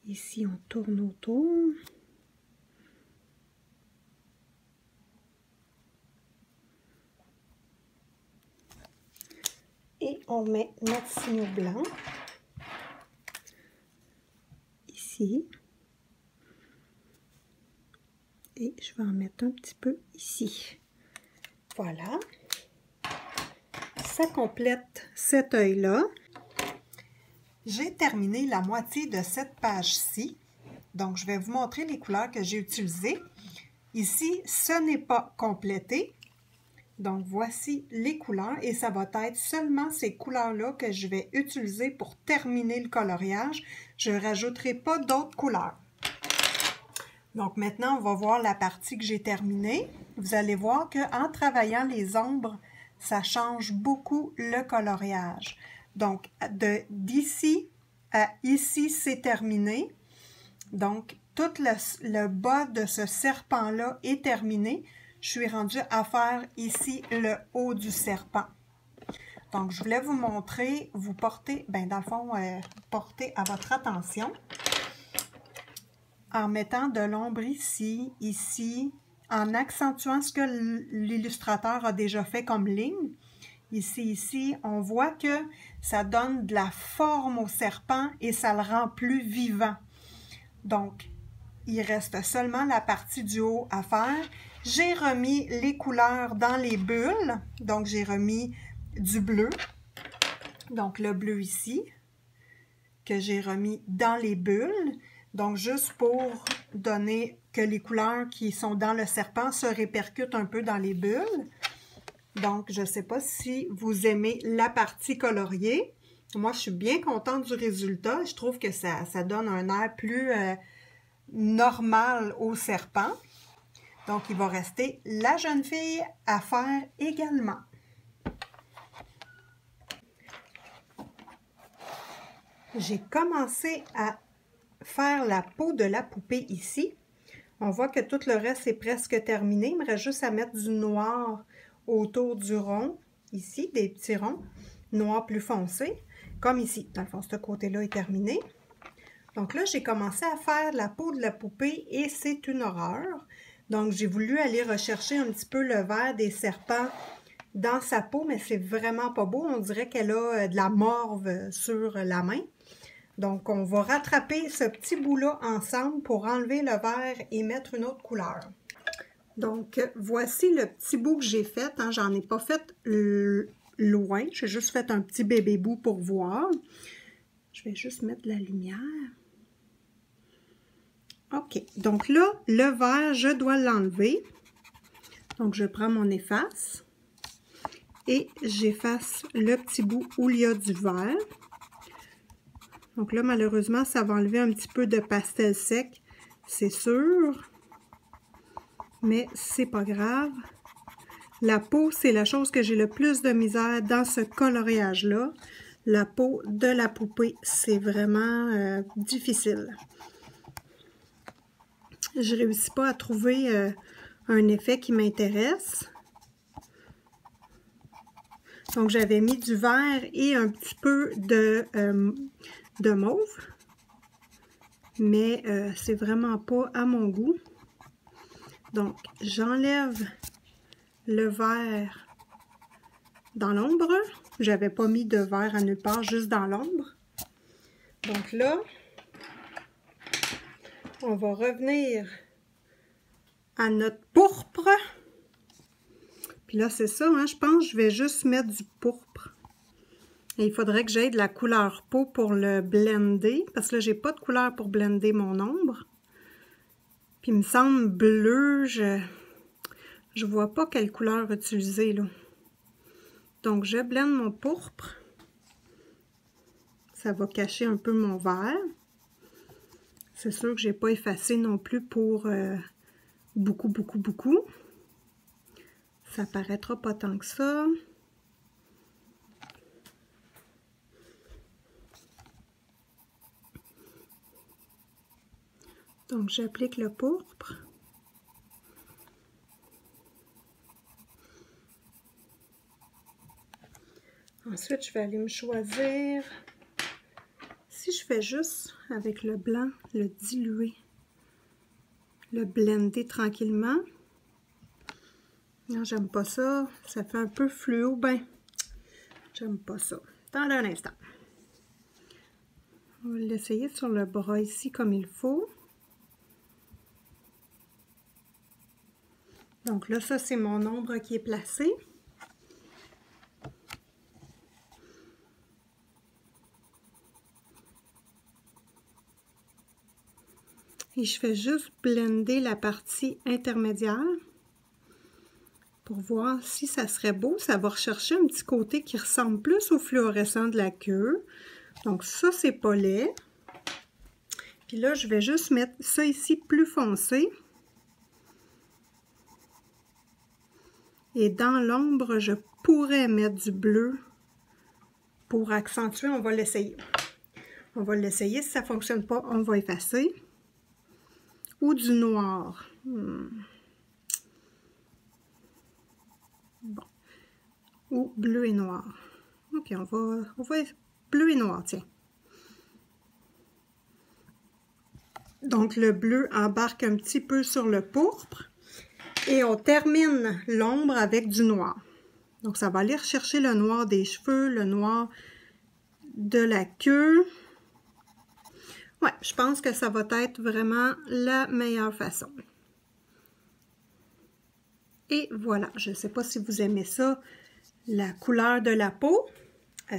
Ici, on tourne autour. Et on met notre signaux blanc. Ici. Et je vais en mettre un petit peu ici. Voilà. Ça complète cet œil-là. J'ai terminé la moitié de cette page-ci. Donc, je vais vous montrer les couleurs que j'ai utilisées. Ici, ce n'est pas complété. Donc, voici les couleurs et ça va être seulement ces couleurs-là que je vais utiliser pour terminer le coloriage. Je ne rajouterai pas d'autres couleurs. Donc, maintenant, on va voir la partie que j'ai terminée. Vous allez voir qu'en travaillant les ombres, ça change beaucoup le coloriage. Donc, d'ici à ici, c'est terminé. Donc, tout le bas de ce serpent-là est terminé. Je suis rendue à faire ici le haut du serpent. Donc, je voulais vous montrer, vous porter, dans le fond, porter à votre attention en mettant de l'ombre ici, ici, en accentuant ce que l'illustrateur a déjà fait comme ligne. Ici, on voit que ça donne de la forme au serpent et ça le rend plus vivant. Donc, il reste seulement la partie du haut à faire. J'ai remis les couleurs dans les bulles. Donc, j'ai remis du bleu. Donc, le bleu ici, que j'ai remis dans les bulles. Donc, juste pour donner que les couleurs qui sont dans le serpent se répercutent un peu dans les bulles. Donc, je ne sais pas si vous aimez la partie coloriée. Moi, je suis bien contente du résultat. Je trouve que ça donne un air plus normal au serpent. Donc, il va rester la jeune fille à faire également. J'ai commencé à faire la peau de la poupée ici. On voit que tout le reste est presque terminé. Il me reste juste à mettre du noir autour du rond, ici, des petits ronds, noir plus foncé, comme ici. Dans le fond, ce côté-là est terminé. Donc là, j'ai commencé à faire la peau de la poupée et c'est une horreur. Donc, j'ai voulu aller rechercher un petit peu le vert des serpents dans sa peau, mais c'est vraiment pas beau. On dirait qu'elle a de la morve sur la main. Donc, on va rattraper ce petit bout-là ensemble pour enlever le vert et mettre une autre couleur. Donc, voici le petit bout que j'ai fait. Hein. J'en ai pas fait loin. J'ai juste fait un petit bébé bout pour voir. Je vais juste mettre de la lumière. OK. Donc là, le vert, je dois l'enlever. Donc, je prends mon efface et j'efface le petit bout où il y a du vert. Donc là, malheureusement, ça va enlever un petit peu de pastel sec, c'est sûr. Mais c'est pas grave. La peau, c'est la chose que j'ai le plus de misère dans ce coloriage-là. La peau de la poupée, c'est vraiment difficile. Je ne réussis pas à trouver un effet qui m'intéresse. Donc, j'avais mis du vert et un petit peu de mauve. Mais c'est vraiment pas à mon goût. Donc, j'enlève le vert dans l'ombre. J'avais pas mis de vert à nulle part, juste dans l'ombre. Donc là, on va revenir à notre pourpre. Puis là, c'est ça, hein, je pense que je vais juste mettre du pourpre. Et il faudrait que j'aie de la couleur peau pour le blender, parce que là, j'ai pas de couleur pour blender mon ombre. Puis il me semble bleu, je vois pas quelle couleur utiliser, là. Donc, je blende mon pourpre. Ça va cacher un peu mon vert. C'est sûr que j'ai pas effacé non plus pour beaucoup. Ça paraîtra pas tant que ça. Donc, j'applique le pourpre. Ensuite, je vais aller me choisir. Si je fais juste avec le blanc, le diluer, le blender tranquillement. Non, j'aime pas ça. Ça fait un peu fluo. Ben, j'aime pas ça. Attendez un instant. On va l'essayer sur le bras ici comme il faut. Donc là, ça, c'est mon ombre qui est placée. Et je fais juste blender la partie intermédiaire pour voir si ça serait beau. Ça va rechercher un petit côté qui ressemble plus au fluorescent de la queue. Donc ça, c'est pas laid. Puis là, je vais juste mettre ça ici plus foncé. Et dans l'ombre, je pourrais mettre du bleu pour accentuer. On va l'essayer. On va l'essayer. Si ça ne fonctionne pas, on va effacer. Ou du noir. Bon. Ou bleu et noir. OK, on va bleu et noir, tiens. Donc, le bleu embarque un petit peu sur le pourpre. Et on termine l'ombre avec du noir. Donc, ça va aller rechercher le noir des cheveux, le noir de la queue. Ouais, je pense que ça va être vraiment la meilleure façon. Et voilà, je ne sais pas si vous aimez ça, la couleur de la peau.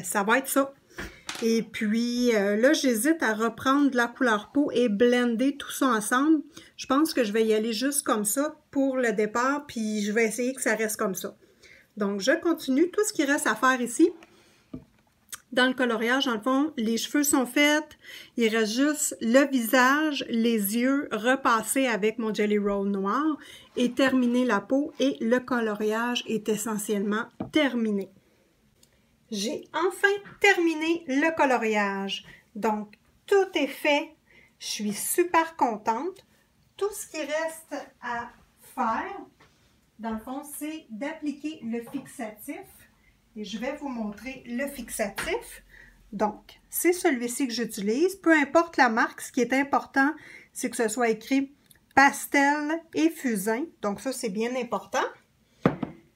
Ça va être ça. Et puis, là, j'hésite à reprendre de la couleur peau et blender tout ça ensemble. Je pense que je vais y aller juste comme ça pour le départ, puis je vais essayer que ça reste comme ça. Donc, je continue. Tout ce qui reste à faire ici, dans le coloriage, dans le fond, les cheveux sont faits. Il reste juste le visage, les yeux repassés avec mon Jelly Roll noir et terminer la peau. Et le coloriage est essentiellement terminé. J'ai enfin terminé le coloriage. Donc, tout est fait. Je suis super contente. Tout ce qui reste à faire, dans le fond, c'est d'appliquer le fixatif. Et je vais vous montrer le fixatif. Donc, c'est celui-ci que j'utilise. Peu importe la marque, ce qui est important, c'est que ce soit écrit pastel et fusain. Donc, ça, c'est bien important.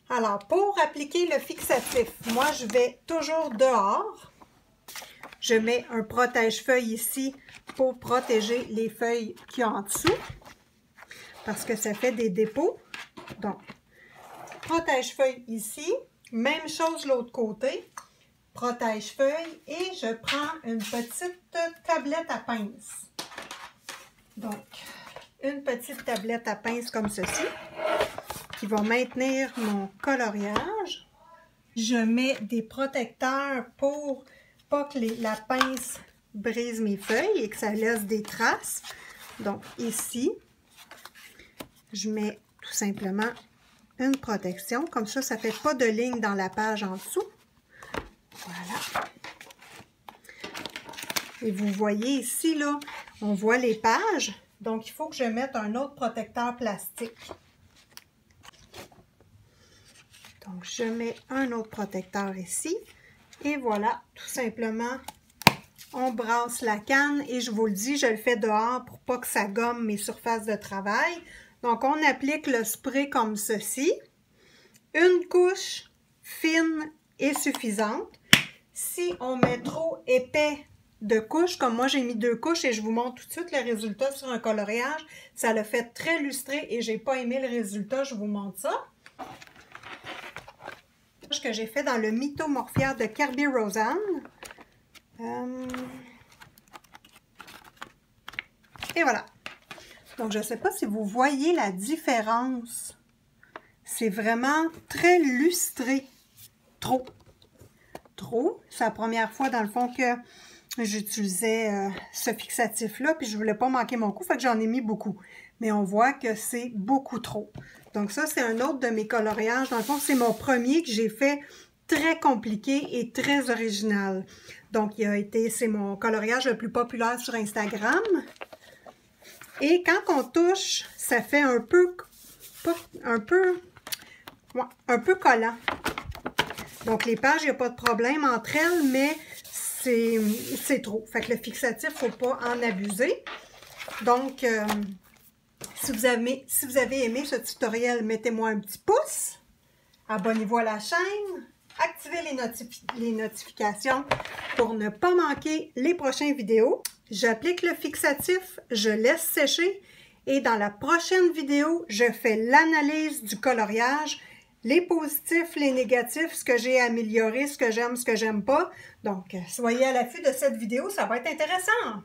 Alors, pour appliquer le fixatif, moi, je vais toujours dehors. Je mets un protège-feuille ici pour protéger les feuilles qu'il y a en dessous, parce que ça fait des dépôts. Donc, protège-feuille ici. Même chose de l'autre côté. Protège-feuille et je prends une petite tablette à pince. Donc, une petite tablette à pince comme ceci, qui va maintenir mon coloriage. Je mets des protecteurs pour pas que la pince brise mes feuilles et que ça laisse des traces. Donc ici, je mets tout simplement une protection. Comme ça, ça ne fait pas de ligne dans la page en dessous. Voilà. Et vous voyez ici, là, on voit les pages. Donc, il faut que je mette un autre protecteur plastique. Donc, je mets un autre protecteur ici. Et voilà, tout simplement, on brasse la canne. Et je vous le dis, je le fais dehors pour pas que ça gomme mes surfaces de travail. Donc, on applique le spray comme ceci. Une couche fine est suffisante. Si on met trop épais de couches, comme moi j'ai mis 2 couches et je vous montre tout de suite le résultat sur un coloriage, ça le fait très lustré et j'ai pas aimé le résultat, je vous montre ça. Que j'ai fait dans le Mythomorphière de Kerby Rosanne. Et voilà. Donc, je ne sais pas si vous voyez la différence. C'est vraiment très lustré. Trop. C'est la première fois, dans le fond, que j'utilisais ce fixatif-là, puis je ne voulais pas manquer mon coup, fait que j'en ai mis beaucoup. Mais on voit que c'est beaucoup trop. Donc ça, c'est un autre de mes coloriages. Dans le fond, c'est mon premier que j'ai fait très compliqué et très original. Donc, c'est mon coloriage le plus populaire sur Instagram. Et quand on touche, ça fait un peu collant. Donc, les pages, il n'y a pas de problème entre elles, mais c'est trop. Fait que le fixatif, il ne faut pas en abuser. Donc, si vous avez aimé ce tutoriel, mettez-moi un petit pouce. Abonnez-vous à la chaîne. Activez les notifications pour ne pas manquer les prochaines vidéos. J'applique le fixatif, je laisse sécher Et dans la prochaine vidéo, je fais l'analyse du coloriage, les positifs, les négatifs, ce que j'ai amélioré, ce que j'aime pas. Donc, soyez à l'affût de cette vidéo, ça va être intéressant.